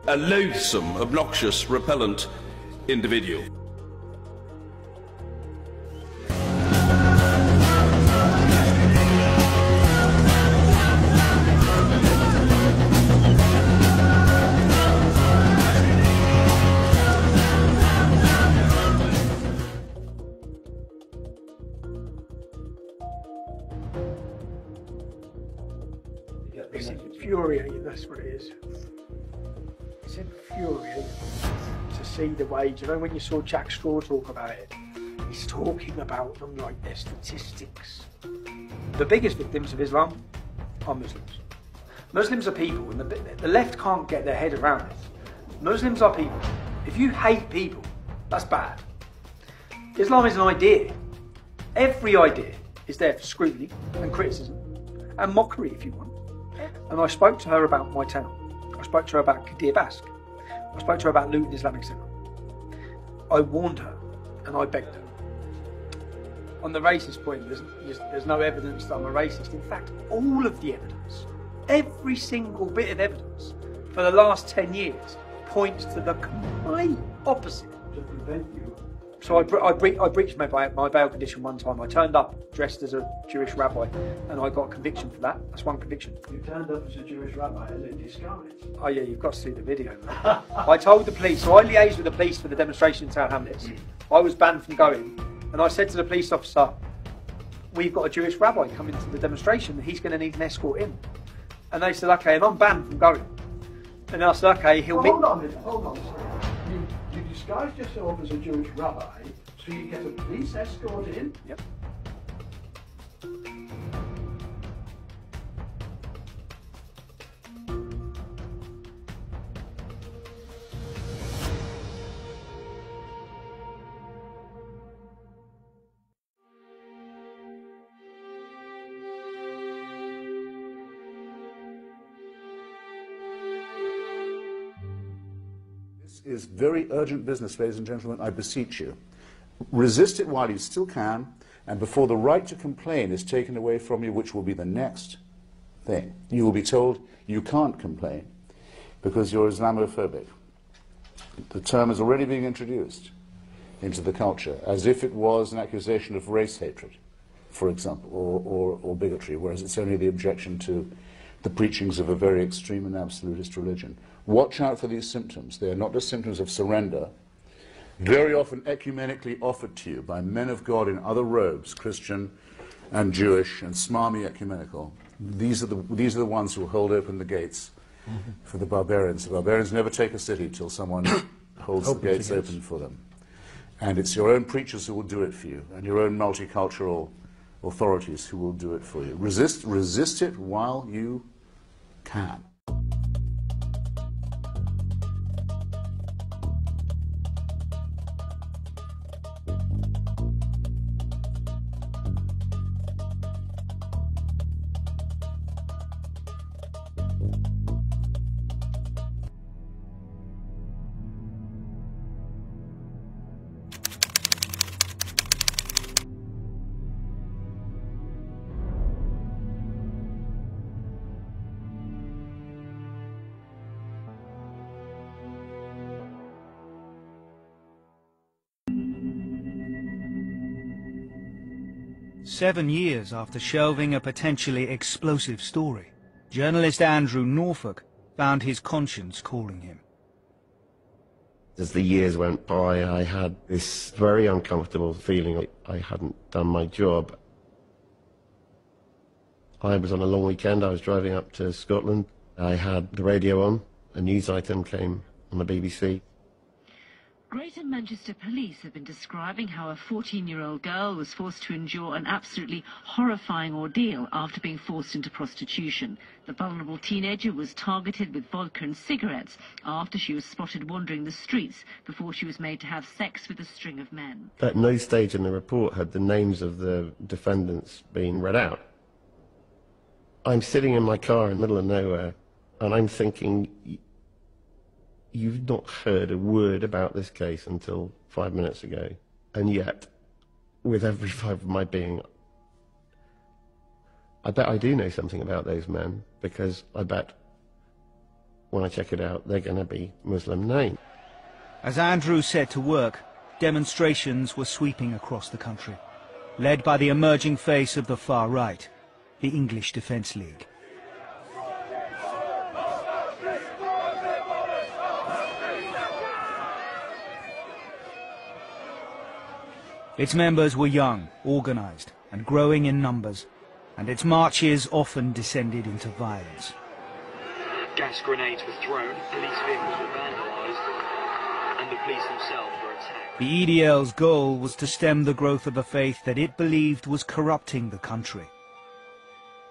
A loathsome, obnoxious, repellent individual. It's infuriating, that's what it is. It's infuriating to see the way, you know, when you saw Jack Straw talk about it, he's talking about them like they're statistics. The biggest victims of Islam are Muslims. Muslims are people, and the left can't get their head around it. Muslims are people. If you hate people, that's bad. Islam is an idea. Every idea is there for scrutiny and criticism and mockery if you want. And I spoke to her about my town. I spoke to her about Qadir Basque. I spoke to her about Luton Islamic Centre. I warned her and I begged her. On the racist point, there's no evidence that I'm a racist. In fact, all of the evidence, every single bit of evidence for the last 10 years points to the complete opposite. So I breached my bail condition one time. I turned up dressed as a Jewish rabbi and I got a conviction for that. That's one conviction. You turned up as a Jewish rabbi in disguise? Oh yeah, you've got to see the video. I told the police, so I liaised with the police for the demonstration in Town Hamlets. I was banned from going and I said to the police officer, we've got a Jewish rabbi coming to the demonstration, he's going to need an escort in. And they said, okay, and I'm banned from going. And I said, okay, he'll meet... Hold on a minute, hold on a second. You disguised yourself as a Jewish rabbi, so you get a police escort in? Yep. Is very urgent business, ladies and gentlemen, I beseech you. Resist it while you still can, and before the right to complain is taken away from you, which will be the next thing. You will be told you can't complain because you're Islamophobic. The term is already being introduced into the culture as if it was an accusation of race hatred, for example, or bigotry, whereas it's only the objection to the preachings of a very extreme and absolutist religion. Watch out for these symptoms. They are not just symptoms of surrender, very often ecumenically offered to you by men of God in other robes, Christian and Jewish and smarmy ecumenical. These are the ones who hold open the gates for the barbarians. The barbarians never take a city till someone holds the gates open for them. And it's your own preachers who will do it for you, and your own multicultural authorities who will do it for you. Resist it while you can. Seven years after shelving a potentially explosive story, journalist Andrew Norfolk found his conscience calling him. As the years went by, I had this very uncomfortable feeling I hadn't done my job. I was on a long weekend. I was driving up to Scotland. I had the radio on. A news item came on the BBC. Greater Manchester Police have been describing how a 14-year-old girl was forced to endure an absolutely horrifying ordeal after being forced into prostitution. The vulnerable teenager was targeted with vodka and cigarettes after she was spotted wandering the streets before she was made to have sex with a string of men. At no stage in the report had the names of the defendants been read out. I'm sitting in my car in the middle of nowhere, and I'm thinking, you've not heard a word about this case until 5 minutes ago. And yet, with every fibre of my being, I bet I do know something about those men, because I bet when I check it out, they're going to be Muslim names. As Andrew set to work, demonstrations were sweeping across the country, led by the emerging face of the far right, the English Defence League. Its members were young, organised and growing in numbers, and its marches often descended into violence. Gas grenades were thrown, police vehicles were vandalised, and the police themselves were attacked. The EDL's goal was to stem the growth of a faith that it believed was corrupting the country.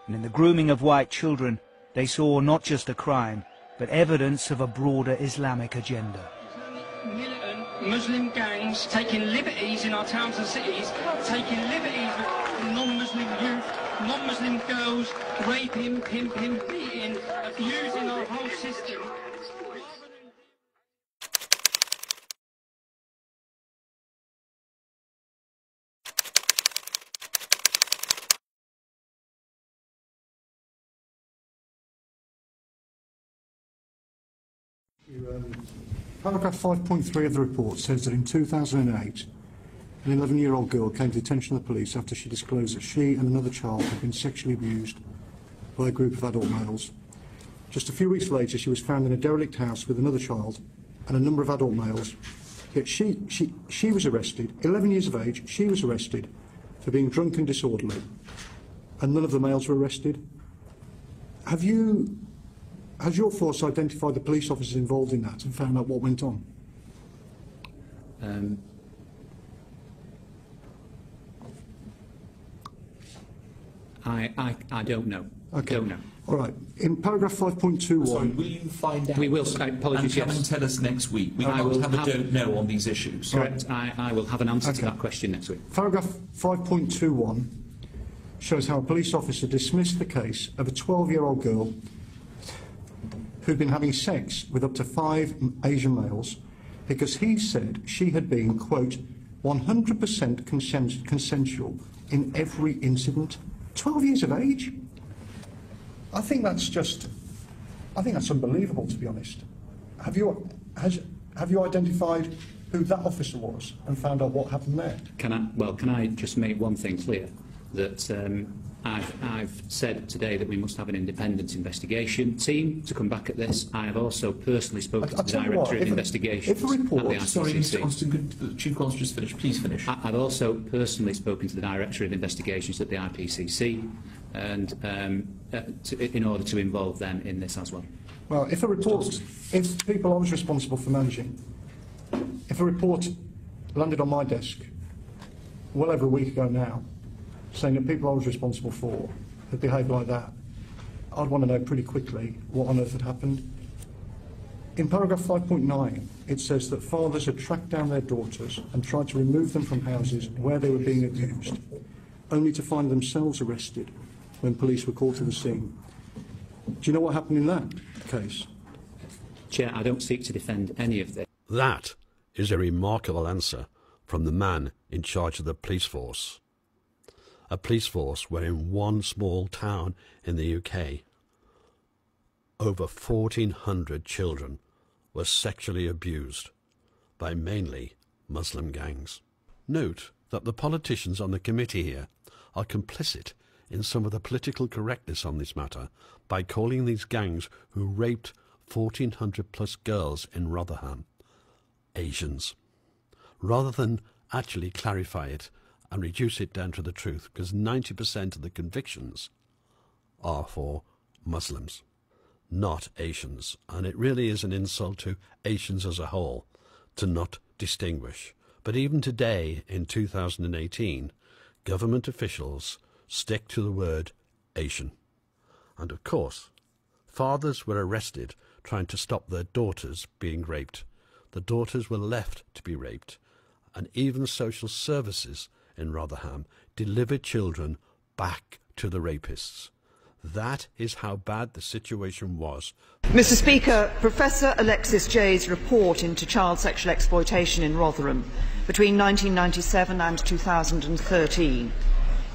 And in the grooming of white children, they saw not just a crime, but evidence of a broader Islamic agenda. Militant Muslim gangs taking liberties in our towns and cities, taking liberties with non-Muslim youth, non-Muslim girls, raping, pimping, beating, abusing our whole system. Paragraph 5.3 of the report says that in 2008, an 11-year-old girl came to the attention of the police after she disclosed that she and another child had been sexually abused by a group of adult males. Just a few weeks later, she was found in a derelict house with another child and a number of adult males. Yet she was arrested, 11 years of age, she was arrested for being drunk and disorderly, and none of the males were arrested. Has your force identified the police officers involved in that and found out what went on? I don't know. Okay. Don't know. All right. In paragraph 5.21... Sorry, will you find out? We will. Apologies, and come and tell us next week. We can't have a don't know on these issues. Correct. I will have an answer to that question next week. Paragraph 5.21 shows how a police officer dismissed the case of a 12-year-old girl who'd been having sex with up to 5 Asian males because he said she had been, quote, 100% consensual in every incident. 12 years of age? I think that's unbelievable, to be honest. Have you identified who that officer was and found out what happened there? Can I just make one thing clear? That I've said today that we must have an independent investigation team to come back at this. I have also personally spoken to the Director of Investigations at the IPCC. Sorry, Mr. Austin, Chief Constable, just finish. Please finish. I've also personally spoken to the Director of Investigations at the IPCC, and in order to involve them in this as well. Well, if people I was responsible for managing, if a report landed on my desk well over a week ago now, saying that people I was responsible for had behaved like that, I'd want to know pretty quickly what on earth had happened. In paragraph 5.9, it says that fathers had tracked down their daughters and tried to remove them from houses where they were being abused, only to find themselves arrested when police were called to the scene. Do you know what happened in that case? Chair, I don't seek to defend any of this. That is a remarkable answer from the man in charge of the police force. A police force where in one small town in the UK, over 1,400 children were sexually abused by mainly Muslim gangs. Note that the politicians on the committee here are complicit in some of the political correctness on this matter by calling these gangs who raped 1,400 plus girls in Rotherham Asians, rather than actually clarify it and reduce it down to the truth, because 90% of the convictions are for Muslims, not Asians. And it really is an insult to Asians as a whole to not distinguish. But even today, in 2018, government officials stick to the word Asian. And of course, fathers were arrested trying to stop their daughters being raped. The daughters were left to be raped, and even social services in Rotherham delivered children back to the rapists. That is how bad the situation was. Mr. Speaker, Professor Alexis Jay's report into child sexual exploitation in Rotherham between 1997 and 2013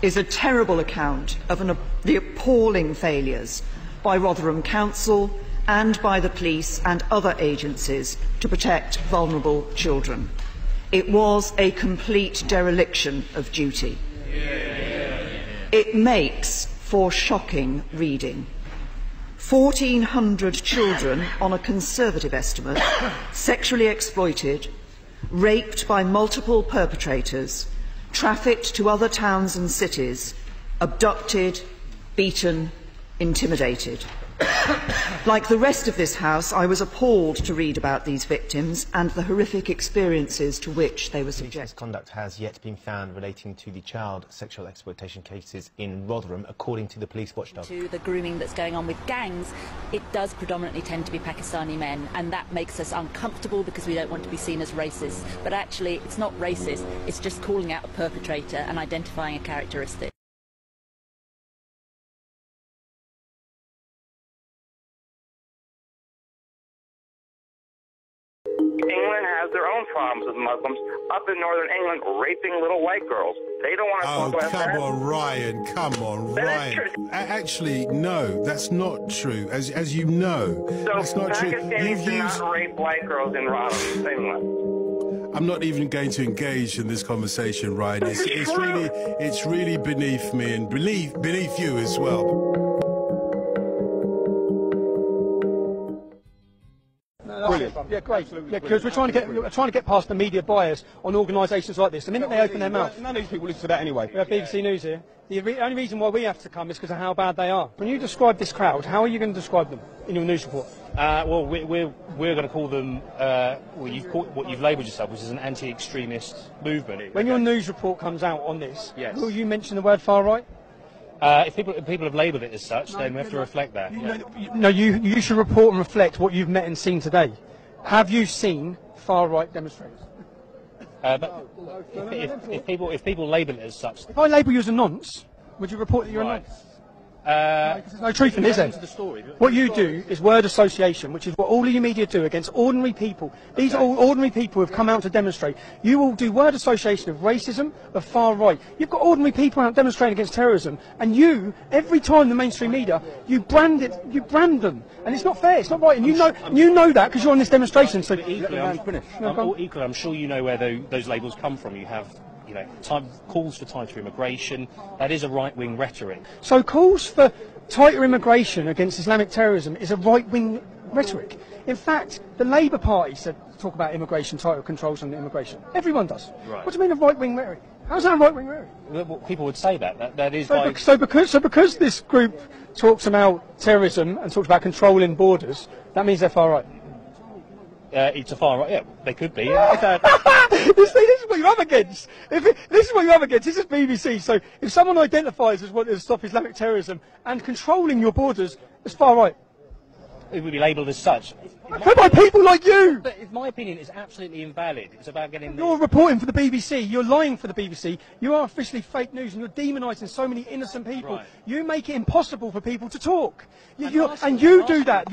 is a terrible account of the appalling failures by Rotherham Council and by the police and other agencies to protect vulnerable children. It was a complete dereliction of duty. It makes for shocking reading. 1,400 children, on a conservative estimate, sexually exploited, raped by multiple perpetrators, trafficked to other towns and cities, abducted, beaten, intimidated. Like the rest of this House, I was appalled to read about these victims and the horrific experiences to which they were subjected. Misconduct has yet been found relating to the child sexual exploitation cases in Rotherham, according to the police watchdog. To the grooming that's going on with gangs, it does predominantly tend to be Pakistani men, and that makes us uncomfortable because we don't want to be seen as racist. But actually, it's not racist, it's just calling out a perpetrator and identifying a characteristic. England has their own problems with Muslims up in northern England raping little white girls. They don't want to talk about that. Come on, Ryan. Come on, Ryan. Actually, no, that's not true. As you know, that's not true. Pakistanis do not rape white girls in Rotherham, England. I'm not even going to engage in this conversation, Ryan. It's really beneath me and beneath you as well. Brilliant. Yeah, great. Yeah, because we're trying to get past the media bias on organisations like this. The minute they open their mouth, none of these people listen to that anyway. We have BBC News here. The only reason why we have to come is because of how bad they are. When you describe this crowd, how are you going to describe them in your news report? Well, we're going to call them what you've labelled yourself, which is an anti-extremist movement. When your news report comes out on this, yes, will you mention the word far right? If people have labelled it as such, then we have to reflect that. No, you should report and reflect what you've met and seen today. Have you seen far right demonstrators? But if people label it as such, if I label you as a nonce, would you report that you're a nonce? There's no truth in it, is there? What you do is word association, which is what all of your media do against ordinary people. These are all ordinary people who have come out to demonstrate. You all do word association of racism, of far right. You've got ordinary people out demonstrating against terrorism, and you, every time the mainstream media, you brand them, and it's not fair, it's not right, and you know that because you're on this demonstration. So equally, I'm sure you know where those labels come from. You have, calls for tighter immigration. That is a right-wing rhetoric. So calls for tighter immigration against Islamic terrorism is a right-wing rhetoric. In fact, the Labour Party said talk about immigration, tighter controls on immigration. Everyone does. Right. What do you mean a right-wing rhetoric? How's that a right-wing rhetoric? Well, people would say that is so because this group talks about terrorism and talks about controlling borders, that means they're far right. It's a far right. Yeah, they could be. This is what you're up against. This is what you're up against. This is BBC. So if someone identifies as wanting to stop Islamic terrorism and controlling your borders, it's far right. It would be labelled as such. By people like you! But in my opinion, it's absolutely invalid. It's about getting... You're reporting for the BBC, you're lying for the BBC, you are officially fake news and you're demonising so many innocent people. Right. You make it impossible for people to talk. You do that.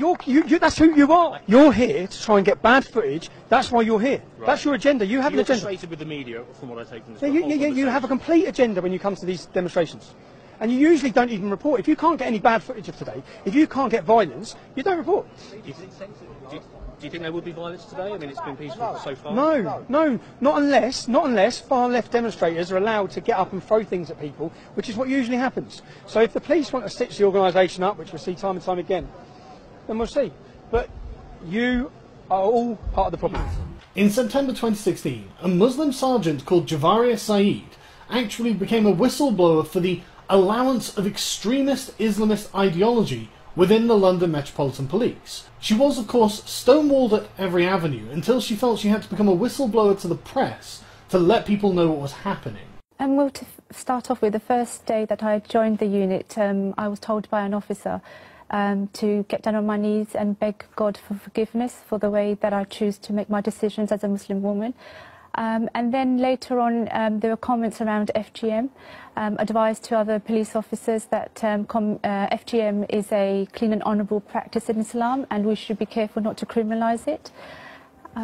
That's who you are. You're here to try and get bad footage, that's why you're here. Right. That's your agenda. You have an agenda. You're frustrated with the media, from what I take from this. You have a complete agenda when you come to these demonstrations. And you usually don't even report. If you can't get any bad footage of today, if you can't get violence, you don't report. Do you think there would be violence today? I mean, it's been peaceful so far. No, not unless far left demonstrators are allowed to get up and throw things at people, which is what usually happens. So if the police want to stitch the organisation up, which we'll see time and time again, then we'll see. But you are all part of the problem. In September 2016, a Muslim sergeant called Javaria Saeed actually became a whistleblower for the allowance of extremist Islamist ideology within the London Metropolitan Police. She was, of course, stonewalled at every avenue until she felt she had to become a whistleblower to the press to let people know what was happening. Well, to start off with, the first day that I joined the unit, I was told by an officer to get down on my knees and beg God for forgiveness for the way that I choose to make my decisions as a Muslim woman. And then later on, there were comments around FGM, advised to other police officers that FGM is a clean and honourable practice in Islam and we should be careful not to criminalise it.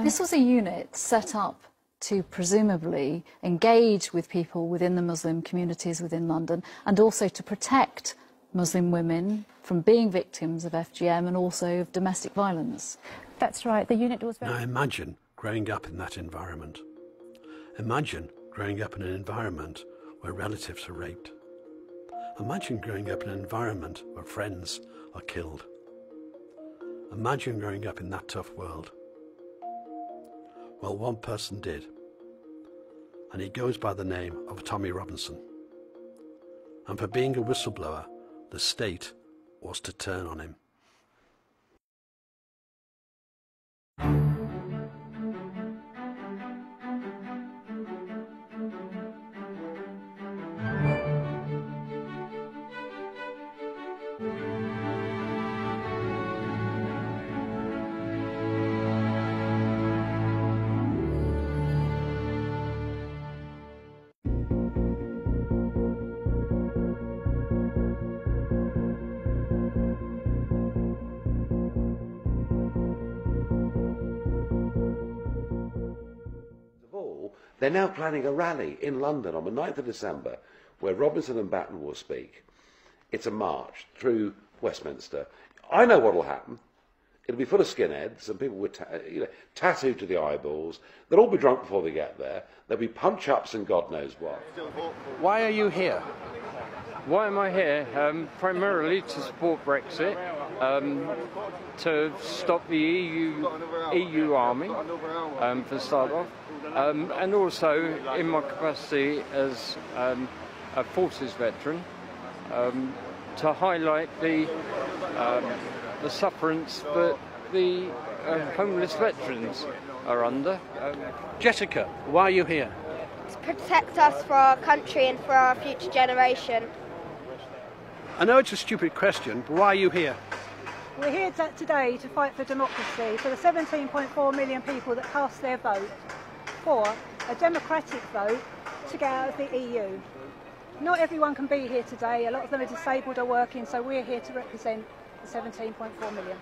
This was a unit set up to presumably engage with people within the Muslim communities within London and also to protect Muslim women from being victims of FGM and also of domestic violence. That's right. The unit was very... Now imagine growing up in that environment. Imagine growing up in an environment where relatives are raped. Imagine growing up in an environment where friends are killed. Imagine growing up in that tough world. Well, one person did, and he goes by the name of Tommy Robinson. And for being a whistleblower, the state was to turn on him. They're now planning a rally in London on the 9th of December where Robinson and Batten will speak. It's a march through Westminster. I know what will happen. It'll be full of skinheads and people with tattooed to the eyeballs. They'll all be drunk before they get there. There'll be punch-ups and God knows what. Why are you here? Why am I here? Primarily to support Brexit, to stop the EU army, for start off, and also in my capacity as a forces veteran, to highlight the sufferance that the homeless veterans are under. Jessica, why are you here? To protect us for our country and for our future generation. I know it's a stupid question, but why are you here? We're here today to fight for democracy, for the 17.4 million people that cast their vote for a democratic vote to get out of the EU. Not everyone can be here today, a lot of them are disabled or working, so we're here to represent the 17.4 million.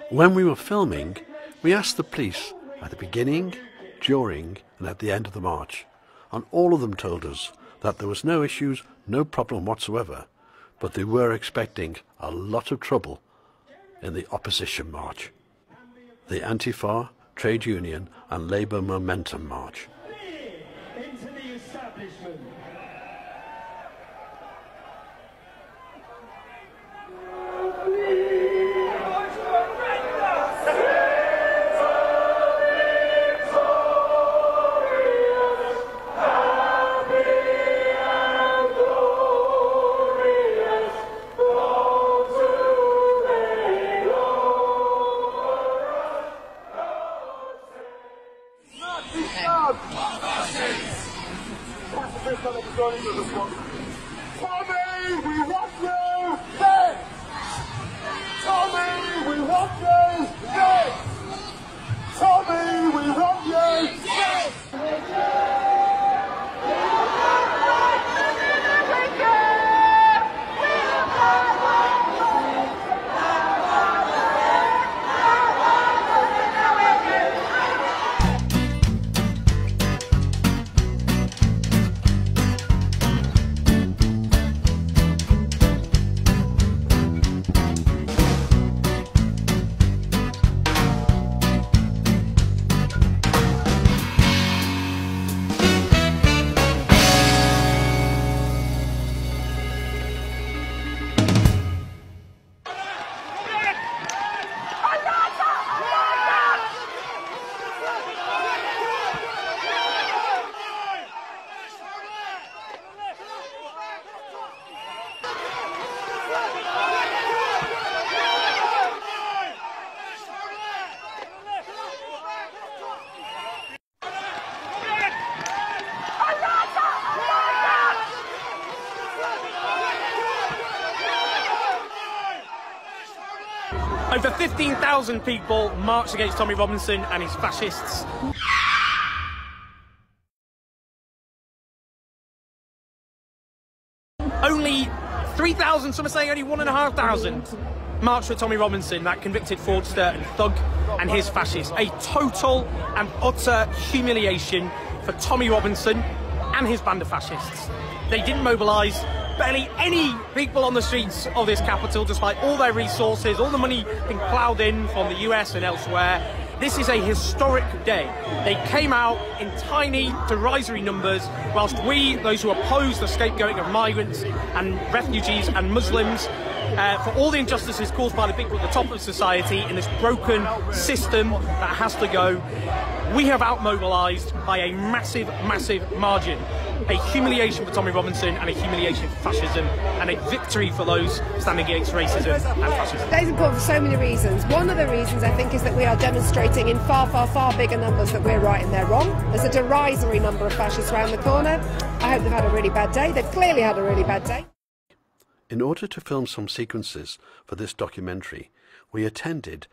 When we were filming, we asked the police at the beginning, during and at the end of the march, and all of them told us that there was no issues, no problem whatsoever, but they were expecting a lot of trouble in the opposition march, the Antifa, Trade Union and Labour Momentum March. Into the establishment. Over 15,000 people marched against Tommy Robinson and his fascists. Only 3,000, some are saying only 1,500, marched for Tommy Robinson, that convicted fraudster and thug and his fascists. A total and utter humiliation for Tommy Robinson and his band of fascists. They didn't mobilise barely any people on the streets of this capital, despite all their resources, all the money being ploughed in from the US and elsewhere. This is a historic day. They came out in tiny, derisory numbers, whilst we, those who oppose the scapegoating of migrants and refugees and Muslims, for all the injustices caused by the people at the top of society in this broken system that has to go, we have out-mobilised by a massive, massive margin. A humiliation for Tommy Robinson and a humiliation for fascism, and a victory for those standing against racism and fascism. That is important for so many reasons. One of the reasons, I think, is that we are demonstrating in far, far, far bigger numbers that we're right and they're wrong. There's a derisory number of fascists around the corner. I hope they've had a really bad day. They've clearly had a really bad day. In order to film some sequences for this documentary, we attended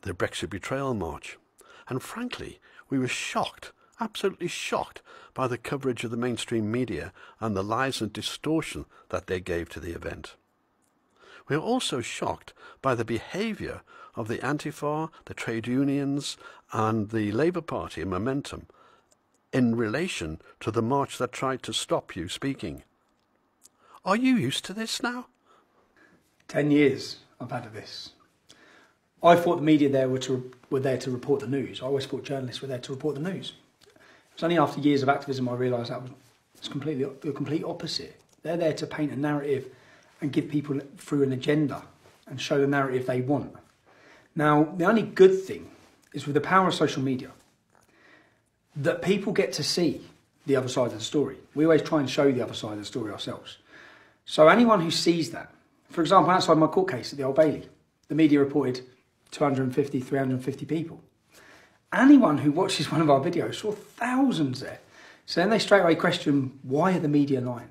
the Brexit Betrayal March. And frankly, we were shocked, absolutely shocked, by the coverage of the mainstream media and the lies and distortion that they gave to the event. We are also shocked by the behaviour of the Antifa, the trade unions and the Labour Party and Momentum in relation to the march that tried to stop you speaking. Are you used to this now? 10 years I've had of this. I thought the media there were there to report the news. I always thought journalists were there to report the news. It's only after years of activism I realised that was completely the complete opposite. They're there to paint a narrative and give people through an agenda and show the narrative they want. Now, the only good thing is with the power of social media, that people get to see the other side of the story. We always try and show the other side of the story ourselves. So anyone who sees that, for example, outside my court case at the Old Bailey, the media reported 250, 350 people. Anyone who watches one of our videos saw thousands there. So then they straight away question, why are the media lying?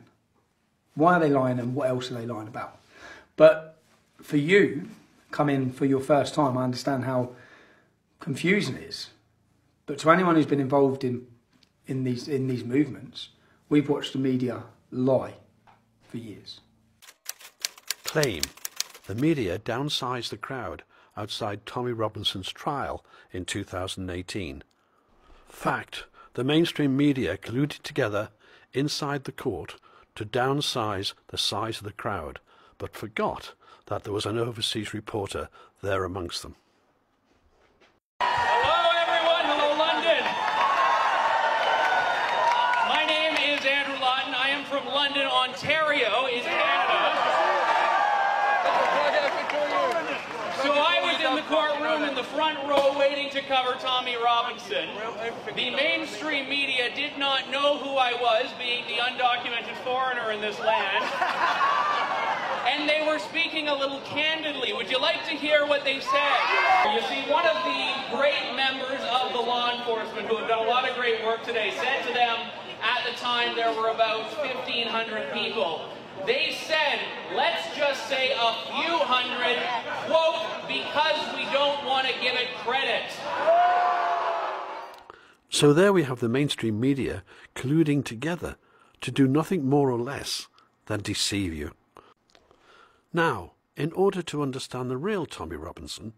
Why are they lying and what else are they lying about? But for you, come in for your first time, I understand how confusing it is. But to anyone who's been involved in these movements, we've watched the media lie for years. Claim. The media downsized the crowd outside Tommy Robinson's trial in 2018. Fact. The mainstream media colluded together inside the court to downsize the size of the crowd, but forgot that there was an overseas reporter there amongst them. Hello everyone, hello London. My name is Andrew Lawton. I am from London, Ontario in Canada. So I was in the courtroom in the front row waiting to cover Tommy Robinson. The mainstream media did not know who I was, being the undocumented foreigner in this land. And they were speaking a little candidly. Would you like to hear what they said? You see, one of the great members of the law enforcement who have done a lot of great work today said to them, At the time, there were about 1,500 people. They said, let's just say a few hundred, quote, because we don't want to give it credit. So there we have the mainstream media colluding together to do nothing more or less than deceive you. Now, in order to understand the real Tommy Robinson,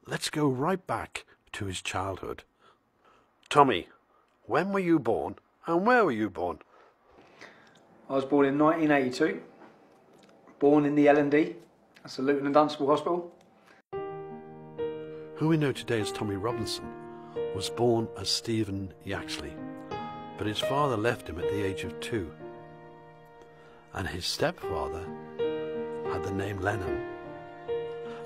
let's go right back to his childhood. Tommy, when were you born and where were you born? I was born in 1982, born in the L&D, that's the Luton and Dunstable Hospital. Who we know today as Tommy Robinson was born as Stephen Yaxley, but his father left him at the age of 2. And his stepfather had the name Lennon.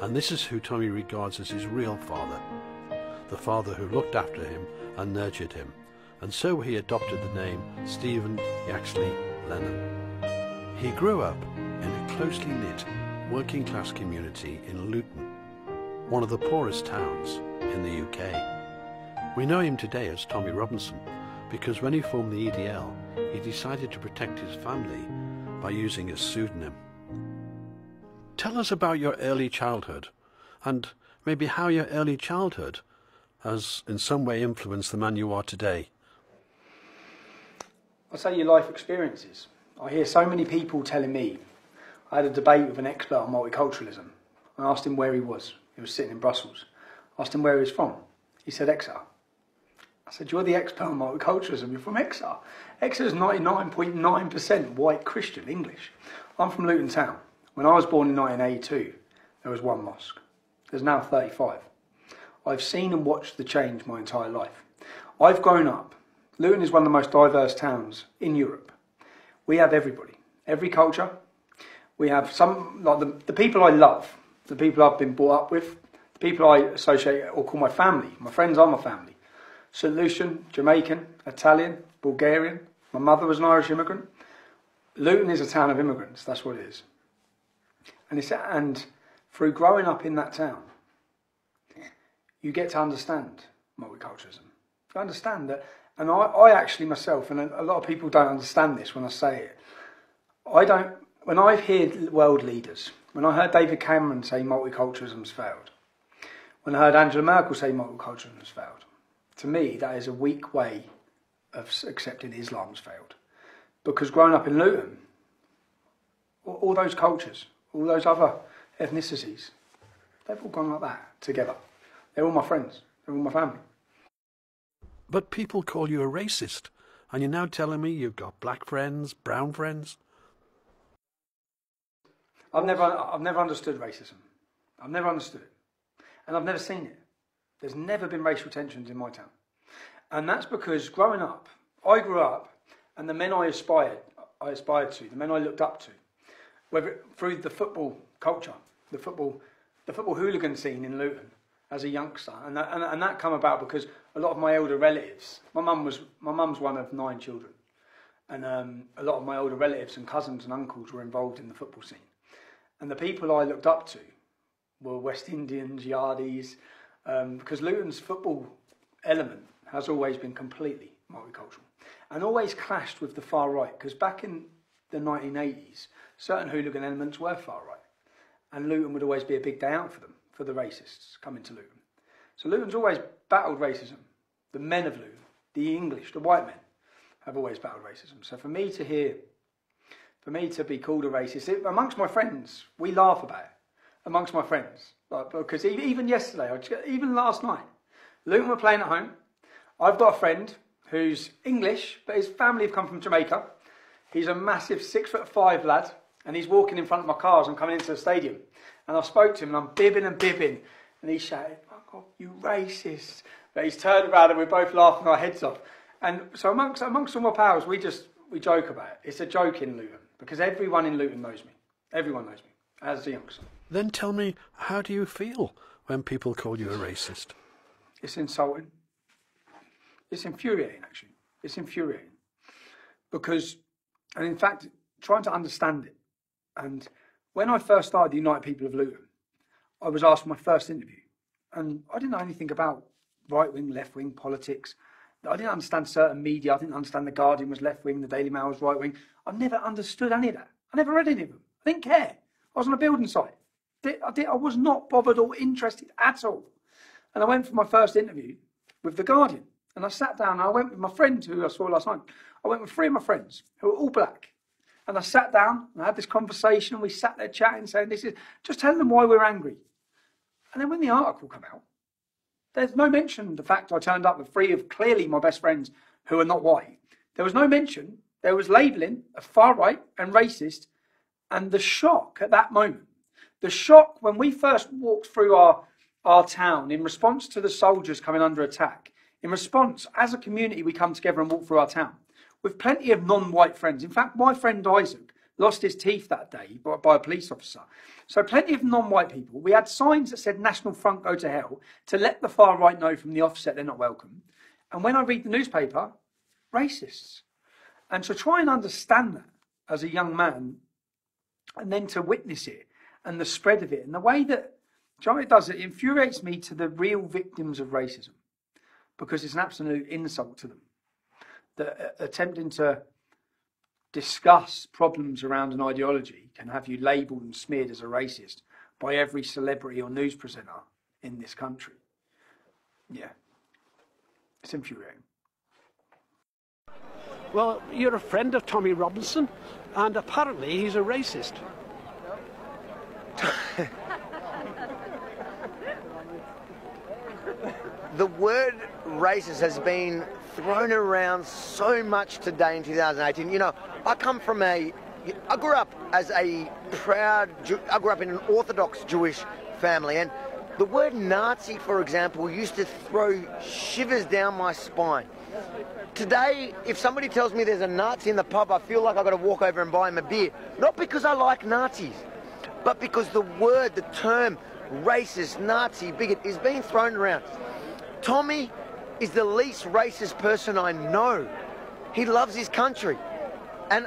And this is who Tommy regards as his real father, the father who looked after him and nurtured him, and so he adopted the name Stephen Yaxley Lennon. He grew up in a closely knit working class community in Luton, one of the poorest towns in the UK. We know him today as Tommy Robinson because when he formed the EDL, he decided to protect his family by using a pseudonym. Tell us about your early childhood and maybe how your early childhood has in some way influenced the man you are today. I'd say your life experiences. I hear so many people telling me. I had a debate with an expert on multiculturalism. I asked him where he was. He was sitting in Brussels. I asked him where he was from. He said Exeter. I said, you're the expert on multiculturalism, you're from Exeter. Exeter's 99.9% white Christian English. I'm from Luton Town. When I was born in 1982, there was one mosque. There's now 35. I've seen and watched the change my entire life. I've grown up. Luton is one of the most diverse towns in Europe. We have everybody, every culture. We have some, like the people I love, the people I've been brought up with, the people I associate or call my family. My friends are my family. St. Lucian, Jamaican, Italian, Bulgarian. My mother was an Irish immigrant. Luton is a town of immigrants, that's what it is. And through growing up in that town, you get to understand multiculturalism. You understand that, and I actually myself, and a lot of people don't understand this when I say it, when I hear world leaders, when I heard David Cameron say multiculturalism's failed, when I heard Angela Merkel say multiculturalism's failed, to me that is a weak way of accepting Islam's failed. Because growing up in Luton, all those cultures, all those other ethnicities, they've all gone like that together. They're all my friends. They're all my family. But people call you a racist, and you're now telling me you've got black friends, brown friends? I've never understood racism. I've never understood it. And I've never seen it. There's never been racial tensions in my town. And that's because growing up, I grew up, and the men I aspired to, the men I looked up to, whether through the football culture, the football hooligan scene in Luton as a youngster, and that come about because a lot of my elder relatives, my mum's one of 9 children, and a lot of my older relatives and cousins and uncles were involved in the football scene, and the people I looked up to were West Indians, Yardies, because Luton's football element has always been completely multicultural and always clashed with the far right, because back in the 1980s, certain hooligan elements were far right, and Luton would always be a big day out for them, for the racists coming to Luton. So Luton's always battled racism. The men of Luton, the English, the white men, have always battled racism. So for me to be called a racist, amongst my friends, we laugh about it. Amongst my friends, because even yesterday, even last night, Luton were playing at home. I've got a friend who's English, but his family have come from Jamaica. He's a massive 6'5" lad, and he's walking in front of my car as I'm coming into the stadium. And I spoke to him, and I'm bibbing, and he shouted, "Oh God, you racist!" But he's turned around, and we're both laughing our heads off. And so amongst all my pals, we joke about it. It's a joke in Luton because everyone in Luton knows me. Everyone knows me as a youngster. Then tell me, how do you feel when people call you a racist? It's insulting. It's infuriating, actually. It's infuriating. Because, and in fact, trying to understand it. And when I first started the United People of Luton, I was asked for my first interview. And I didn't know anything about right-wing, left-wing politics. I didn't understand certain media. I didn't understand The Guardian was left-wing, The Daily Mail was right-wing. I never understood any of that. I never read any of them. I didn't care. I was on a building site. I was not bothered or interested at all. And I went for my first interview with The Guardian. And I sat down and I went with my friend who I saw last night. I went with 3 of my friends who were all black. And I sat down and I had this conversation and we sat there chatting, saying, just telling them why we're angry. And then when the article came out, there's no mention of the fact I turned up with 3 of clearly my best friends who are not white. There was no mention. There was labelling of far right and racist. And the shock at that moment, the shock when we first walked through our town in response to the soldiers coming under attack, in response, as a community, we come together and walk through our town with plenty of non-white friends. In fact, my friend Isaac lost his teeth that day by a police officer. So plenty of non-white people. We had signs that said National Front go to hell to let the far right know from the offset they're not welcome. And when I read the newspaper, racists. And to try and understand that as a young man and then to witness it and the spread of it and the way that, do you know what it does? It infuriates me to the real victims of racism because it's an absolute insult to them. That attempting to discuss problems around an ideology can have you labelled and smeared as a racist by every celebrity or news presenter in this country. Yeah, it's infuriating. Well, you're a friend of Tommy Robinson, and apparently he's a racist. The word racist has been thrown around so much today in 2018. You know, I grew up as I grew up in an Orthodox Jewish family, and the word Nazi, for example, used to throw shivers down my spine. Today, if somebody tells me there's a Nazi in the pub, I feel like I've got to walk over and buy him a beer. Not because I like Nazis, but because the word, the term racist, Nazi, bigot is being thrown around. Tommy is the least racist person I know. He loves his country. And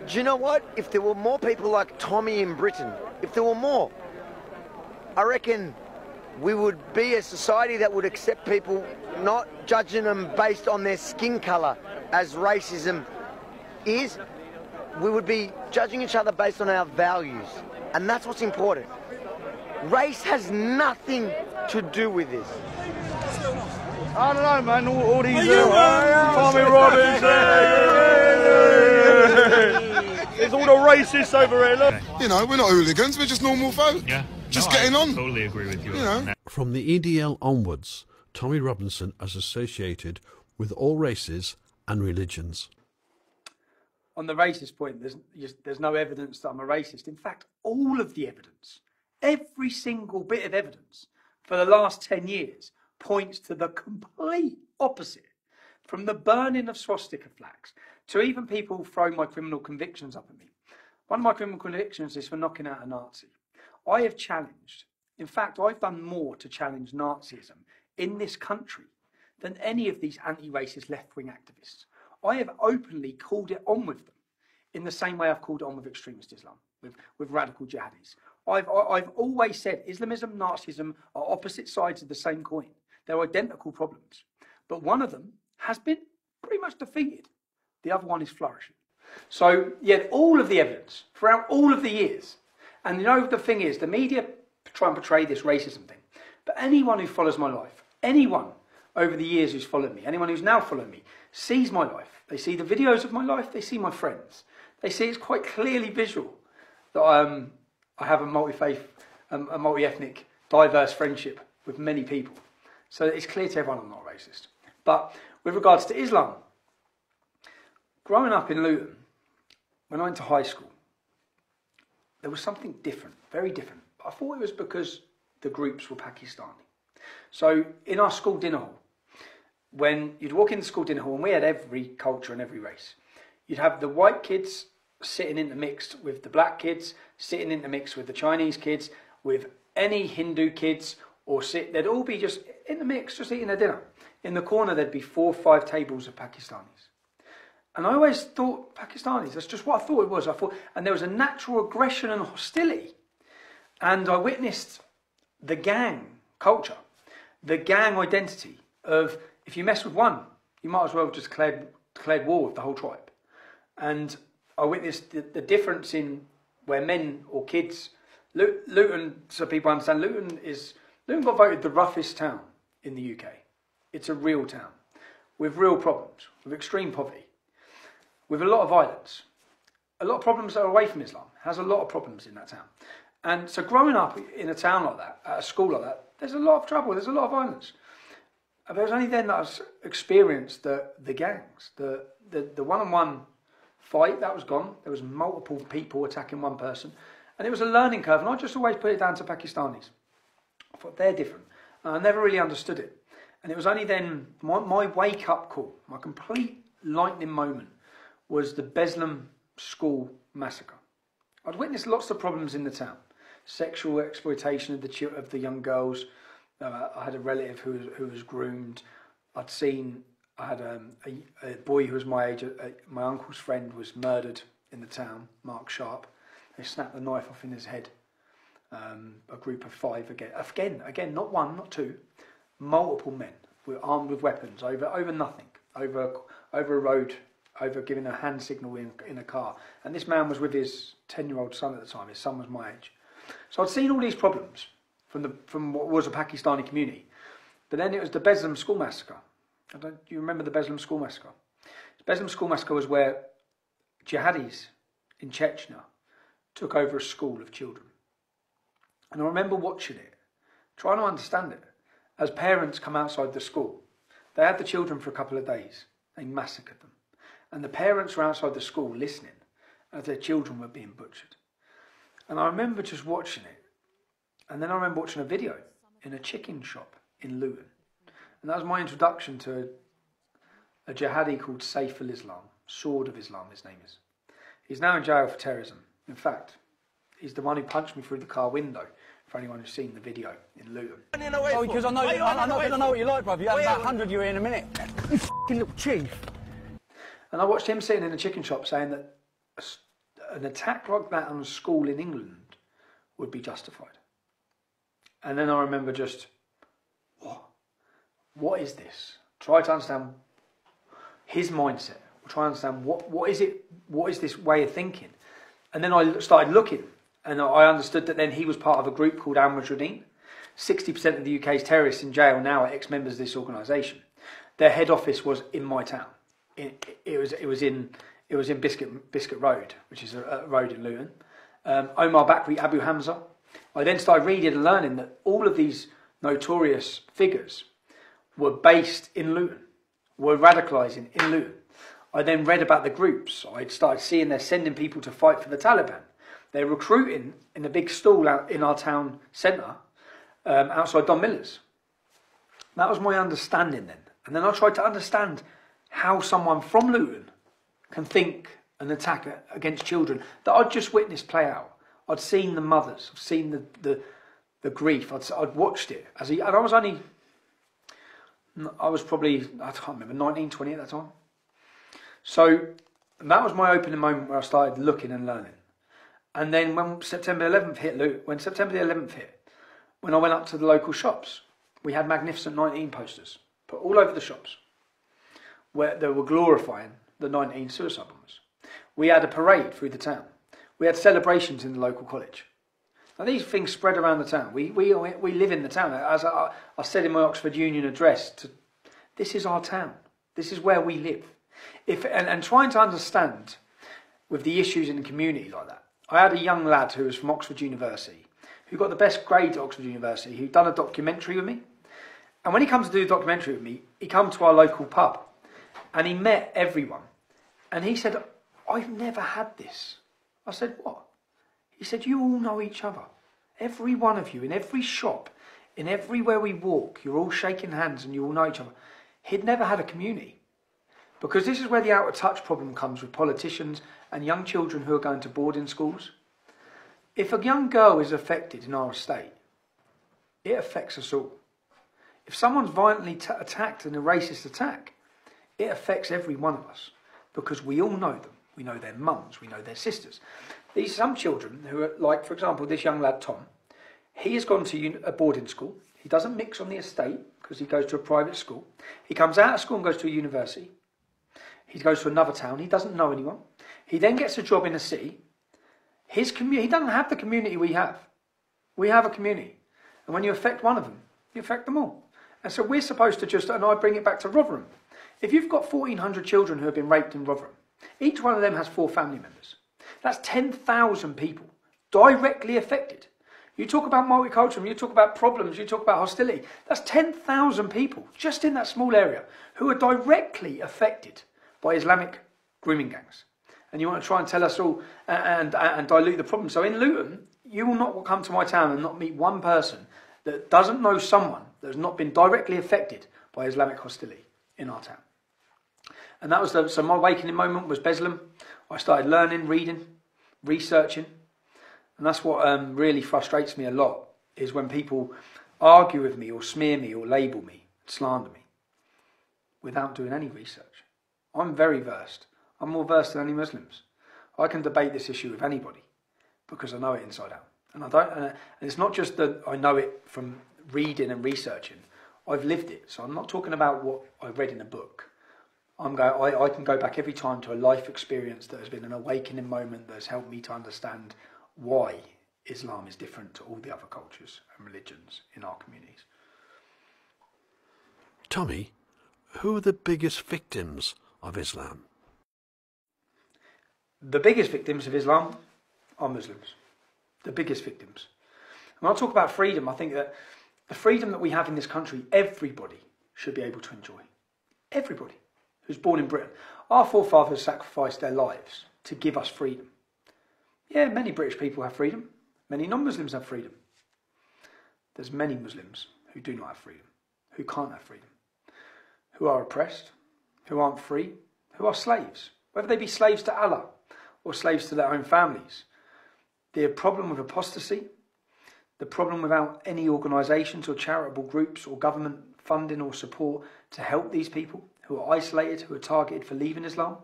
do you know what? If there were more people like Tommy in Britain, if there were more, I reckon we would be a society that would accept people, not judging them based on their skin colour as racism is. We would be judging each other based on our values. And that's what's important. Race has nothing to do with this. I don't know, man. All these Tommy Robinson. There's all the racists over here. Look. You know, we're not hooligans. We're just normal folk. Yeah. Just getting on. Totally agree with you. You know. From the EDL onwards, Tommy Robinson is associated with all races and religions. On the racist point, there's no evidence that I'm a racist. In fact, all of the evidence, every single bit of evidence for the last 10 years points to the complete opposite. From the burning of swastika flags to even people throwing my criminal convictions up at me. One of my criminal convictions is for knocking out a Nazi. I have challenged, in fact, I've done more to challenge Nazism in this country than any of these anti-racist left-wing activists. I have openly called it on with them in the same way I've called it on with extremist Islam, with radical jihadis. I've always said Islamism, Nazism are opposite sides of the same coin. They're identical problems. But one of them has been pretty much defeated. The other one is flourishing. So, yeah, all of the evidence throughout all of the years. And you know, the thing is, the media try and portray this racism thing. But anyone who follows my life, anyone over the years who's followed me, anyone who's now followed me, sees my life. They see the videos of my life, they see my friends. They see it's quite clearly visual that I have a multi-faith, a multi-ethnic, diverse friendship with many people. So it's clear to everyone I'm not racist. But with regards to Islam, growing up in Luton, when I went to high school, there was something different, very different. I thought it was because the groups were Pakistani. So in our school dinner hall, when you'd walk in the school dinner hall, and we had every culture and every race, you'd have the white kids sitting intermixed with the black kids, sitting intermixed with the Chinese kids, with any Hindu kids, or they'd all be just in the mix, just eating their dinner. In the corner, there'd be 4 or 5 tables of Pakistanis. And I always thought, Pakistanis, that's just what I thought it was. And there was a natural aggression and hostility. And I witnessed the gang culture, the gang identity of, if you mess with one, You might as well have just declared war with the whole tribe. And I witnessed the difference in where men or kids, Luton, so people understand, Luton got voted the roughest town in the UK. It's a real town with real problems, with extreme poverty, with a lot of violence, a lot of problems that are away from Islam. Has a lot of problems in that town. And so growing up in a town like that, at a school like that, there's a lot of trouble, there's a lot of violence. And it was only then that I experienced the gangs, the one-on-one fight, that was gone. There was multiple people attacking one person. And it was a learning curve, and I just always put it down to Pakistanis. I thought they're different. And I never really understood it. And it was only then, my wake-up call, my complete lightning moment, was the Beslam school massacre. I'd witnessed lots of problems in the town. Sexual exploitation of the young girls. I had a relative who was groomed. I had a boy who was my age, my uncle's friend was murdered in the town, Mark Sharp. They snapped the knife off in his head. A group of 5 again, not one, not 2, multiple men were armed with weapons over nothing, over a road, over giving a hand signal in a car. And this man was with his 10-year-old son at the time. His son was my age. So I'd seen all these problems from what was a Pakistani community. But then it was the Beslam school massacre. Do you remember the Beslam school massacre? The Beslam school massacre was where jihadis in Chechnya took over a school of children. And I remember watching it, trying to understand it. As parents come outside the school, they had the children for a couple of days. They massacred them. And the parents were outside the school listening as their children were being butchered. And I remember just watching it. And then I remember watching a video in a chicken shop in Luton. And that was my introduction to a jihadi called Saif al-Islam, Sword of Islam, his name is. He's now in jail for terrorism. In fact, he's the one who punched me through the car window, for anyone who's seen the video in Luton. Oh, because I know what you like, bruv. You have about 100 you in a minute. You f***ing little chief. And I watched him sitting in a chicken shop saying that an attack like that on a school in England would be justified. And then I remember just, what is this? Try to understand his mindset. Try to understand what is this way of thinking. And then I started looking, and I understood that then he was part of a group called Al-Mujahideen. 60% of the UK's terrorists in jail now are ex-members of this organisation. Their head office was in my town. It was in Biscuit Road, which is a road in Luton. Omar Bakri, Abu Hamza. I then started reading and learning that all of these notorious figures were based in Luton, were radicalising in Luton. I then read about the groups. I started seeing they're sending people to fight for the Taliban. They're recruiting in a big stall out in our town centre, outside Don Miller's. That was my understanding then. And then I tried to understand how someone from Luton can think and attack against children that I'd just witnessed play out. I'd seen the mothers, I'd seen the grief, I'd watched it. And I was probably, I can't remember, 19, 20 at that time. So that was my opening moment where I started looking and learning. And then when September 11th hit, when I went up to the local shops, we had Magnificent 19 posters put all over the shops where they were glorifying the 19 suicide bombers. We had a parade through the town. We had celebrations in the local college. Now these things spread around the town. We live in the town. As I said in my Oxford Union address, this is our town. This is where we live. And trying to understand with the issues in the community like that. I had a young lad who was from Oxford University, who got the best grades at Oxford University, who'd done a documentary with me. And when he comes to do a documentary with me, he come to our local pub and he met everyone. And he said, I've never had this. I said, what? He said, you all know each other. Every one of you, in every shop, in everywhere we walk, you're all shaking hands and you all know each other. He'd never had a community. Because this is where the out of touch problem comes with politicians and young children who are going to boarding schools. If a young girl is affected in our estate, it affects us all. If someone's violently attacked in a racist attack, it affects every one of us. Because we all know them. We know their mums, we know their sisters. Some children who are, like, for example, this young lad, Tom, he has gone to a boarding school. He doesn't mix on the estate because he goes to a private school. He comes out of school and goes to a university. He goes to another town. He doesn't know anyone. He then gets a job in a city. He doesn't have the community we have. We have a community. And when you affect one of them, you affect them all. And so we're supposed to just, and I bring it back to Rotherham. If you've got 1,400 children who have been raped in Rotherham, each one of them has 4 family members. That's 10,000 people directly affected. You talk about multiculturalism, you talk about problems, you talk about hostility. That's 10,000 people just in that small area who are directly affected by Islamic grooming gangs. And you want to try and tell us all and dilute the problem. So in Luton, you will not come to my town and not meet one person that doesn't know someone that has not been directly affected by Islamic hostility in our town. And that was so my awakening moment was Beslam. I started learning, reading, researching. And that's what really frustrates me a lot, is when people argue with me or smear me or label me, slander me, without doing any research. I'm very versed. I'm more versed than any Muslims. I can debate this issue with anybody because I know it inside out. And and it's not just that I know it from reading and researching. I've lived it. So I'm not talking about what I read in a book. I can go back every time to a life experience that has been an awakening moment that has helped me to understand why Islam is different to all the other cultures and religions in our communities. Tommy, who are the biggest victims of Islam? The biggest victims of Islam are Muslims. The biggest victims. When I talk about freedom, I think that the freedom that we have in this country, everybody should be able to enjoy. Everybody who's born in Britain. Our forefathers sacrificed their lives to give us freedom. Yeah, many British people have freedom. Many non-Muslims have freedom. There's many Muslims who do not have freedom, who can't have freedom, who are oppressed, who aren't free, who are slaves, whether they be slaves to Allah or slaves to their own families. The problem with apostasy, the problem without any organisations or charitable groups or government funding or support to help these people who are isolated, who are targeted for leaving Islam,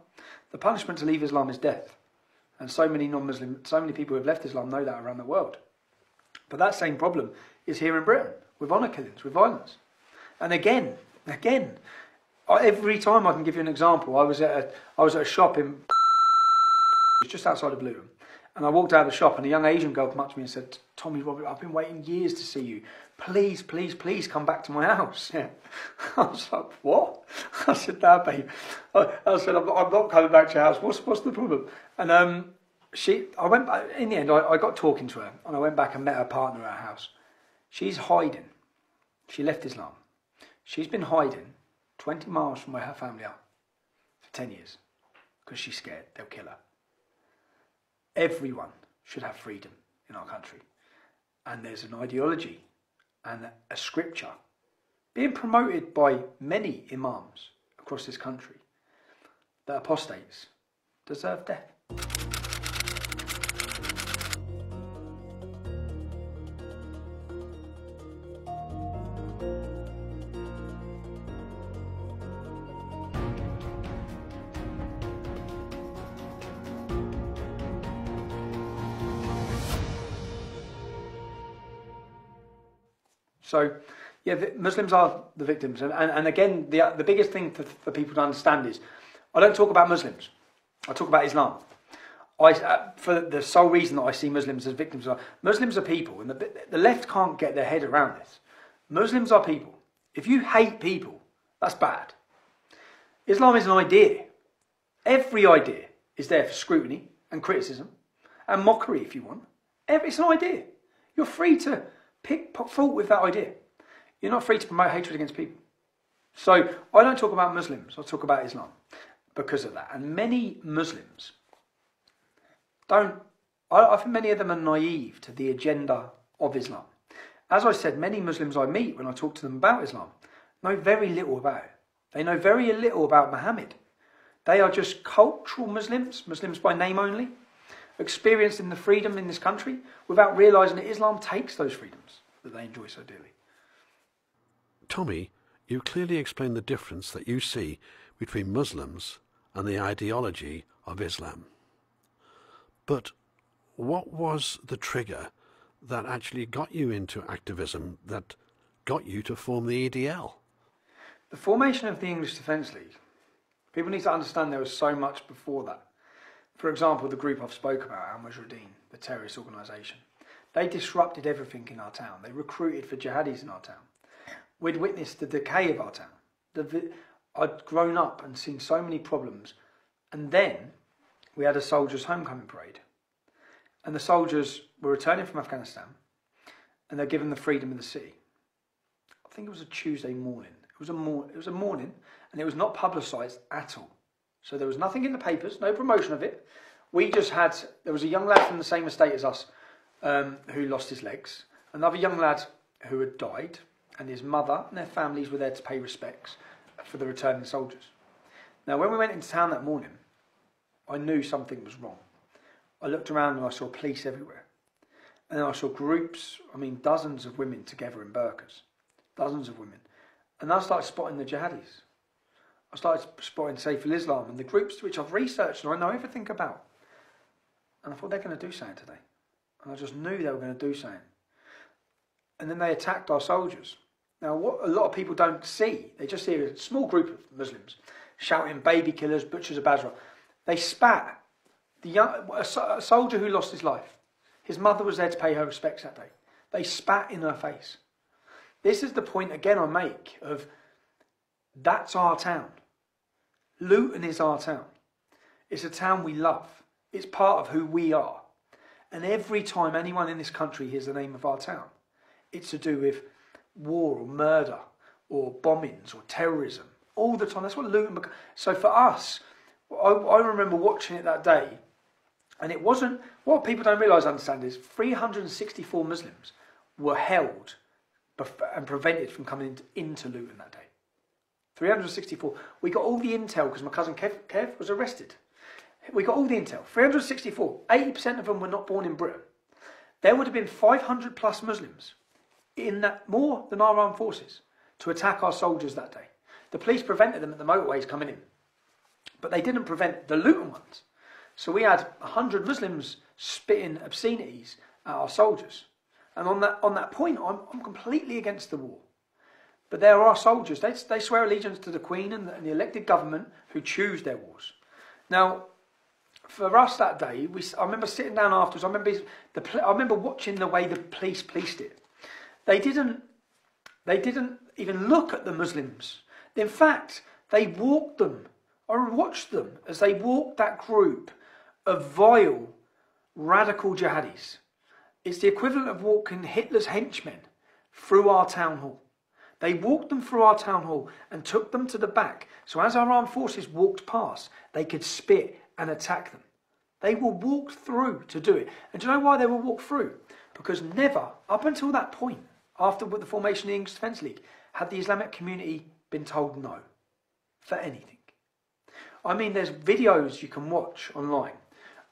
the punishment to leave Islam is death. And so many people who have left Islam know that around the world. But that same problem is here in Britain, with honour killings, with violence. And again, every time I can give you an example. I was at a shop in just outside of Luton, and I walked out of the shop, and a young Asian girl came up to me and said, "Tommy, Robert, I've been waiting years to see you. Please, please, please come back to my house." Yeah. I was like, "What?" I said, "No, babe." I said, I'm not coming back to your house. What's the problem?" And I went back, in the end, I got talking to her, and I went back and met her partner at her house. She's hiding. She left Islam. She's been hiding 20 miles from where her family are for 10 years because she's scared they'll kill her. Everyone should have freedom in our country. And there's an ideology and a scripture being promoted by many imams across this country that apostates deserve death. So, yeah, Muslims are the victims. And again, the biggest thing for people to understand is, I don't talk about Muslims. I talk about Islam. For the sole reason that I see Muslims as victims. Muslims are people, and the left can't get their head around this. Muslims are people. If you hate people, that's bad. Islam is an idea. Every idea is there for scrutiny and criticism and mockery if you want. It's an idea. You're free to put fault with that idea. You're not free to promote hatred against people. So I don't talk about Muslims, I talk about Islam because of that. And many Muslims I think many of them are naive to the agenda of Islam. As I said, many Muslims I meet when I talk to them about Islam know very little about it. They know very little about Muhammad. They are just cultural Muslims by name only, experiencing the freedom in this country without realising that Islam takes those freedoms that they enjoy so dearly. Tommy, you clearly explained the difference that you see between Muslims and the ideology of Islam. But what was the trigger that actually got you into activism that got you to form the EDL? The formation of the English Defence League, people need to understand there was so much before that. For example, the group I've spoke about, Al Mujahideen, the terrorist organisation, they disrupted everything in our town. They recruited for jihadis in our town. We'd witnessed the decay of our town. I'd grown up and seen so many problems. And then we had a soldiers' homecoming parade. And the soldiers were returning from Afghanistan and they're given the freedom of the city. I think it was a Tuesday morning. It was a morning and it was not publicised at all. So there was nothing in the papers, no promotion of it. There was a young lad from the same estate as us who lost his legs. Another young lad who had died, and his mother and their families were there to pay respects for the returning soldiers. Now, when we went into town that morning, I knew something was wrong. I looked around and I saw police everywhere. And then I saw groups, dozens of women together in burqas. Dozens of women. And I started spotting the jihadis. I started spotting Saiful Islam and the groups which I've researched and I know everything about. And I thought they're going to do something today. And I just knew they were going to do something. And then they attacked our soldiers. Now, what a lot of people don't see, they just see a small group of Muslims shouting baby killers, butchers of Basra. They spat. A soldier who lost his life, his mother was there to pay her respects that day. They spat in her face. This is the point again I make of that's our town. Luton is our town. It's a town we love. It's part of who we are. And every time anyone in this country hears the name of our town, it's to do with war or murder or bombings or terrorism. All the time. That's what Luton becomes. So for us, I remember watching it that day, and it wasn't, what people don't realise, understand, is 364 Muslims were held and prevented from coming into Luton that day. 364. We got all the intel because my cousin Kev was arrested. We got all the intel. 364. 80% of them were not born in Britain. There would have been 500 plus Muslims in that, more than our armed forces, to attack our soldiers that day. The police prevented them at the motorways coming in, but they didn't prevent the Luton ones. So we had 100 Muslims spitting obscenities at our soldiers. And on that point, I'm completely against the war. But there are soldiers, they swear allegiance to the Queen and the elected government who choose their wars. Now, for us that day, I remember sitting down afterwards, I remember watching the way the police policed it. They didn't even look at the Muslims. In fact, they walked them. I watched them as they walked that group of vile, radical jihadis. It's the equivalent of walking Hitler's henchmen through our town hall. They walked them through our town hall and took them to the back. So as our armed forces walked past, they could spit and attack them. They were walked through to do it. And do you know why they were walked through? Because never, up until that point, after the formation of the English Defence League, had the Islamic community been told no for anything. There's videos you can watch online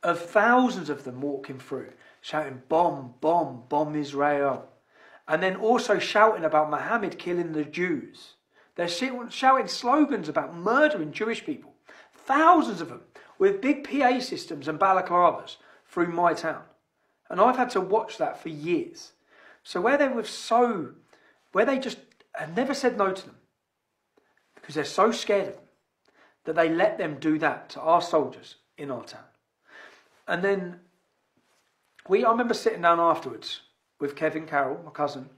of thousands of them walking through, shouting, bomb, bomb, bomb Israel. And then also shouting about Muhammad killing the Jews. They're shouting slogans about murdering Jewish people. Thousands of them with big PA systems and balaclavas through my town. And I've had to watch that for years. So where they just had never said no to them, because they're so scared of them, that they let them do that to our soldiers in our town. And then I remember sitting down afterwards with Kevin Carroll, my cousin,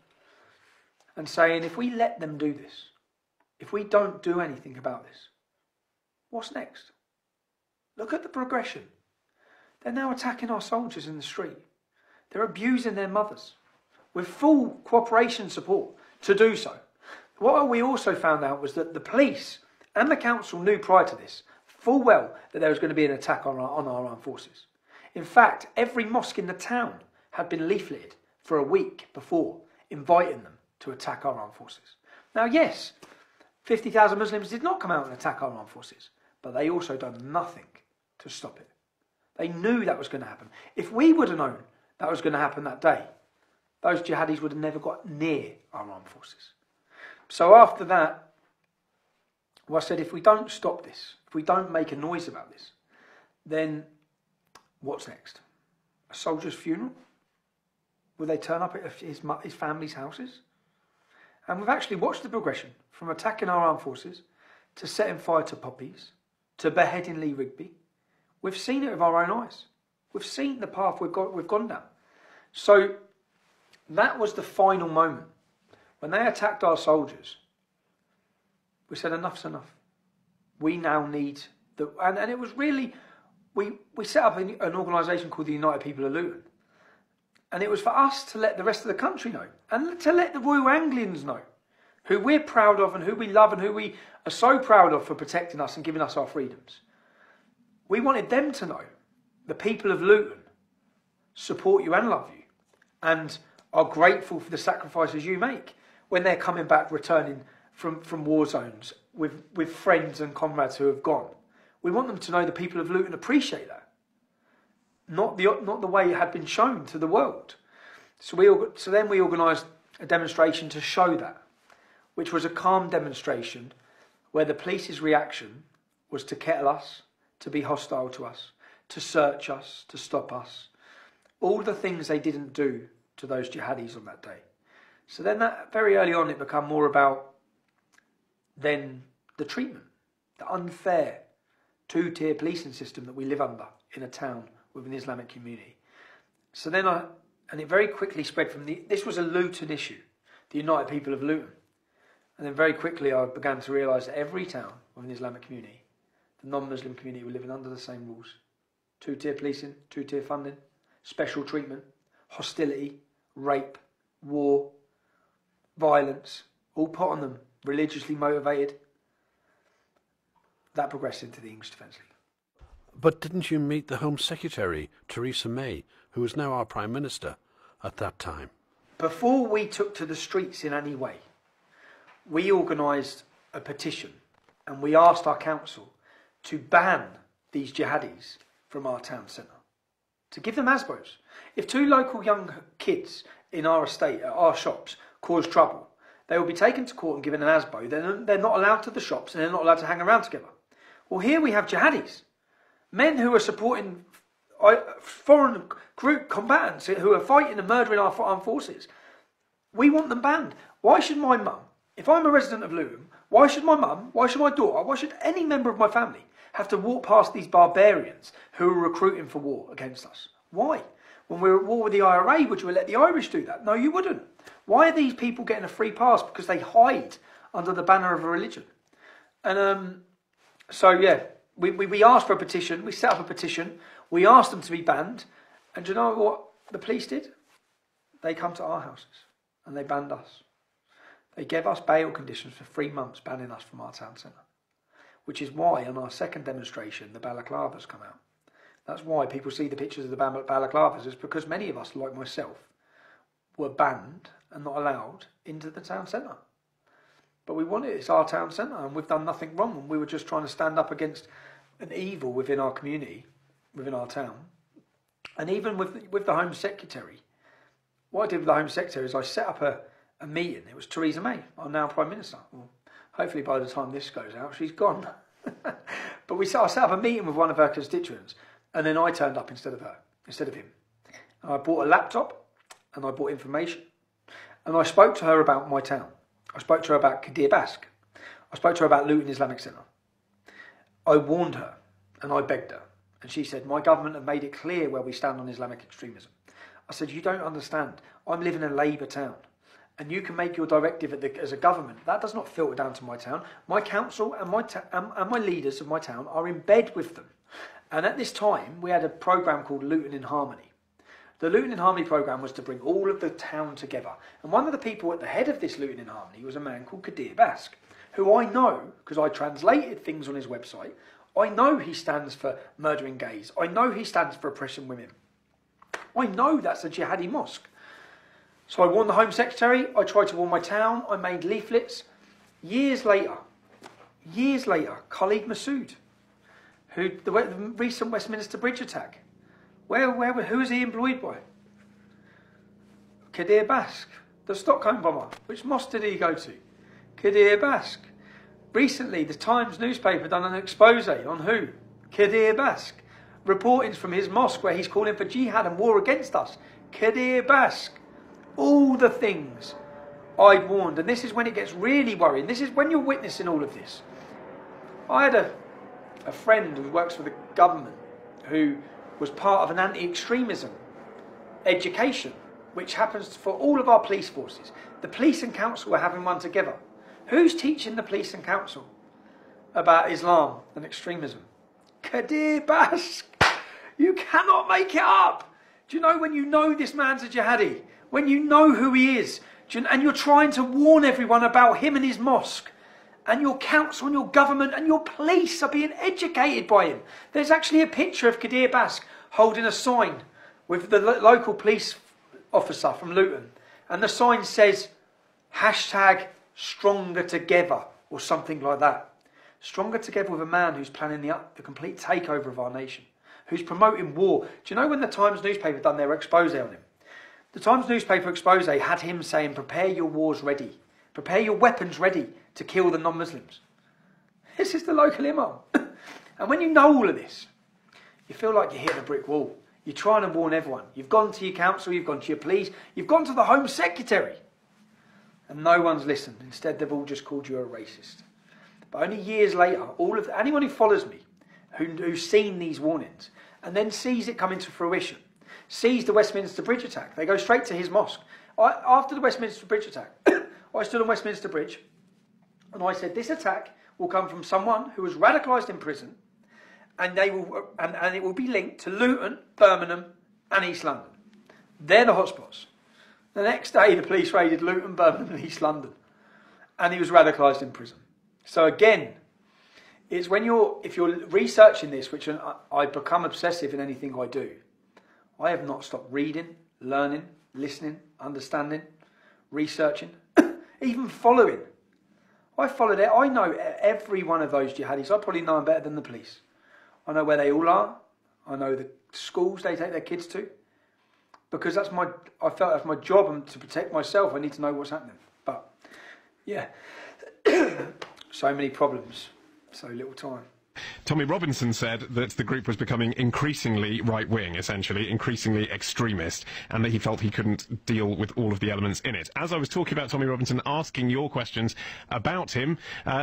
and saying, if we let them do this, if we don't do anything about this, what's next? Look at the progression. They're now attacking our soldiers in the street. They're abusing their mothers with full cooperation support to do so. What we also found out was that the police and the council knew prior to this full well that there was going to be an attack on our armed forces. In fact, every mosque in the town had been leafleted for a week before, inviting them to attack our armed forces. Now, yes, 50,000 Muslims did not come out and attack our armed forces, but they also done nothing to stop it. They knew that was going to happen. If we would have known that was going to happen that day, those jihadis would have never got near our armed forces. So after that, I said, if we don't stop this, if we don't make a noise about this, then what's next? A soldier's funeral? Will they turn up at his family's houses? And we've actually watched the progression from attacking our armed forces to setting fire to poppies, to beheading Lee Rigby. We've seen it with our own eyes. We've seen the path we've gone down. So that was the final moment. When they attacked our soldiers, we said enough's enough. We now need, and it was really, we set up an organisation called the United People of Luton. And it was for us to let the rest of the country know, and to let the Royal Anglians know, who we're proud of and who we love and who we are so proud of for protecting us and giving us our freedoms. We wanted them to know the people of Luton support you and love you and are grateful for the sacrifices you make when they're coming back, returning from war zones with friends and comrades who have gone. We want them to know the people of Luton appreciate that. Not the way it had been shown to the world. So then we organised a demonstration to show that, which was a calm demonstration where the police's reaction was to kettle us, to be hostile to us, to search us, to stop us. All the things they didn't do to those jihadis on that day. So then that very early on it became more about then the treatment, the unfair two-tier policing system that we live under in a town with an Islamic community. So then and it very quickly spread from this was a Luton issue, the United People of Luton. And then very quickly I began to realise that every town with an Islamic community, the non-Muslim community, were living under the same rules. Two-tier policing, two-tier funding, special treatment, hostility, rape, war, violence, all put on them, religiously motivated. That progressed into the English Defence League. But didn't you meet the Home Secretary, Theresa May, who is now our Prime Minister, at that time? Before we took to the streets in any way, we organised a petition and we asked our council to ban these jihadis from our town centre, to give them ASBOs. If two local young kids in our estate, at our shops, cause trouble, they will be taken to court and given an ASBO. They're not allowed to the shops and they're not allowed to hang around together. Well, here we have jihadis, men who are supporting foreign group combatants who are fighting and murdering our armed forces. We want them banned. Why should my mum, if I'm a resident of Luton, why should my mum, why should my daughter, why should any member of my family have to walk past these barbarians who are recruiting for war against us? Why? When we were at war with the IRA, would you let the Irish do that? No, you wouldn't. Why are these people getting a free pass? Because they hide under the banner of a religion. And so, yeah, we asked for a petition. We set up a petition. We asked them to be banned. And do you know what the police did? They come to our houses and they banned us. They gave us bail conditions for 3 months, banning us from our town centre. Which is why on our second demonstration, the balaclavas come out. That's why people see the pictures of the balaclavas, is because many of us, like myself, were banned and not allowed into the town centre. But we wanted it's our town centre and we've done nothing wrong. And we were just trying to stand up against an evil within our community, within our town. And even with the Home Secretary, what I did with the Home Secretary is I set up a meeting. It was Theresa May, our now Prime Minister. Well, hopefully by the time this goes out, she's gone. But I set up a meeting with one of her constituents, and then I turned up instead of him. And I bought a laptop, and I bought information. And I spoke to her about my town. I spoke to her about Kadir Bask. I spoke to her about Luton Islamic Centre. I warned her, and I begged her. And she said, my government have made it clear where we stand on Islamic extremism. I said, you don't understand. I'm living in a Labour town. And you can make your directive as a government. That does not filter down to my town. My council and my leaders of my town are in bed with them. And at this time, we had a programme called Luton in Harmony. The Luton in Harmony programme was to bring all of the town together. And one of the people at the head of this Luton in Harmony was a man called Kadir Bask, who I know, because I translated things on his website, I know he stands for murdering gays. I know he stands for oppressing women. I know that's a jihadi mosque. So I warned the Home Secretary, I tried to warn my town, I made leaflets. Years later, Khalid Massoud, who the recent Westminster Bridge attack, who was he employed by? Kadir Bask, the Stockholm bomber. Which mosque did he go to? Kadir Bask. Recently, the Times newspaper done an expose on who? Kadir Bask. Reporting from his mosque where he's calling for jihad and war against us. Kadir Bask. All the things I warned, and this is when it gets really worrying. This is when you're witnessing all of this. I had a friend who works for the government who was part of an anti-extremism education, which happens for all of our police forces. The police and council are having one together. Who's teaching the police and council about Islam and extremism? Qadir Bask. You cannot make it up. Do you know when you know this man's a jihadi? When you know who he is, and you're trying to warn everyone about him and his mosque, and your council and your government and your police are being educated by him. There's actually a picture of Qadir Bask holding a sign with the local police officer from Luton, and the sign says #stronger together or something like that. Stronger together with a man who's planning the complete takeover of our nation, who's promoting war. Do you know when the Times newspaper done their expose on him? The Times newspaper expose had him saying, prepare your wars ready, prepare your weapons ready to kill the non-Muslims. This is the local imam. And when you know all of this, you feel like you're hitting a brick wall. You're trying to warn everyone. You've gone to your council, you've gone to your police, you've gone to the Home Secretary. And no one's listened. Instead, they've all just called you a racist. But only years later, anyone who follows me, who's seen these warnings, and then sees it come into fruition, sees the Westminster Bridge attack, they go straight to his mosque. After the Westminster Bridge attack, I stood on Westminster Bridge, and I said, this attack will come from someone who was radicalised in prison, and it will be linked to Luton, Birmingham, and East London. They're the hotspots. The next day, the police raided Luton, Birmingham, and East London, and he was radicalised in prison. So again, it's if you're researching this, which I become obsessive in anything I do. I have not stopped reading, learning, listening, understanding, researching, even following. I followed it. I know every one of those jihadis. I probably know them better than the police. I know where they all are. I know the schools they take their kids to. Because I felt that's my job, and to protect myself, I need to know what's happening. But, yeah, so many problems, so little time. Tommy Robinson said that the group was becoming increasingly right-wing, essentially, increasingly extremist, and that he felt he couldn't deal with all of the elements in it. As I was talking about Tommy Robinson, asking your questions about him,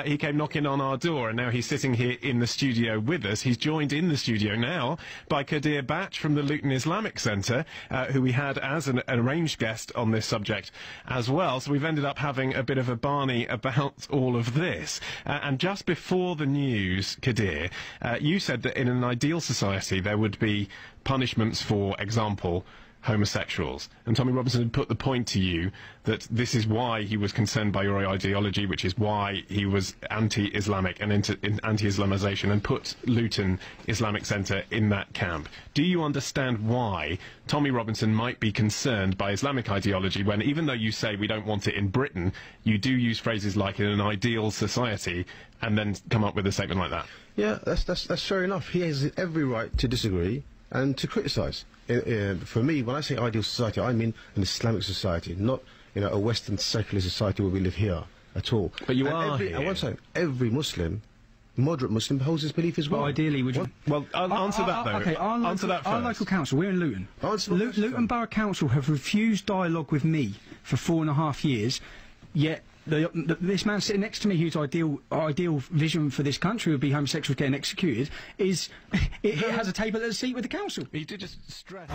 he came knocking on our door, and now he's sitting here in the studio with us. He's joined in the studio now by Qadir Bash from the Luton Islamic Centre, who we had as an arranged guest on this subject as well. So we've ended up having a bit of a Barney about all of this. And just before the news, Qadir, you said that in an ideal society there would be punishments for example, homosexuals. And Tommy Robinson had put the point to you that this is why he was concerned by your ideology, which is why he was anti-Islamic and anti-Islamisation, and put Luton Islamic Centre in that camp. Do you understand why Tommy Robinson might be concerned by Islamic ideology when, even though you say we don't want it in Britain, you do use phrases like in an ideal society and then come up with a statement like that? Yeah, that's fair enough. He has every right to disagree and to criticise. For me, when I say ideal society, I mean an Islamic society, not a Western secular society where we live here at all. But you are here. I want to say every Muslim, moderate Muslim, holds his belief as well. Well, ideally, would you? Well, answer that though. Okay, answer that first. Our local council, we're in Luton. Luton Borough Council have refused dialogue with me for 4.5 years, yet this man sitting next to me, whose ideal vision for this country would be homosexuals getting executed, it has a table at the seat with the council. You did just stress.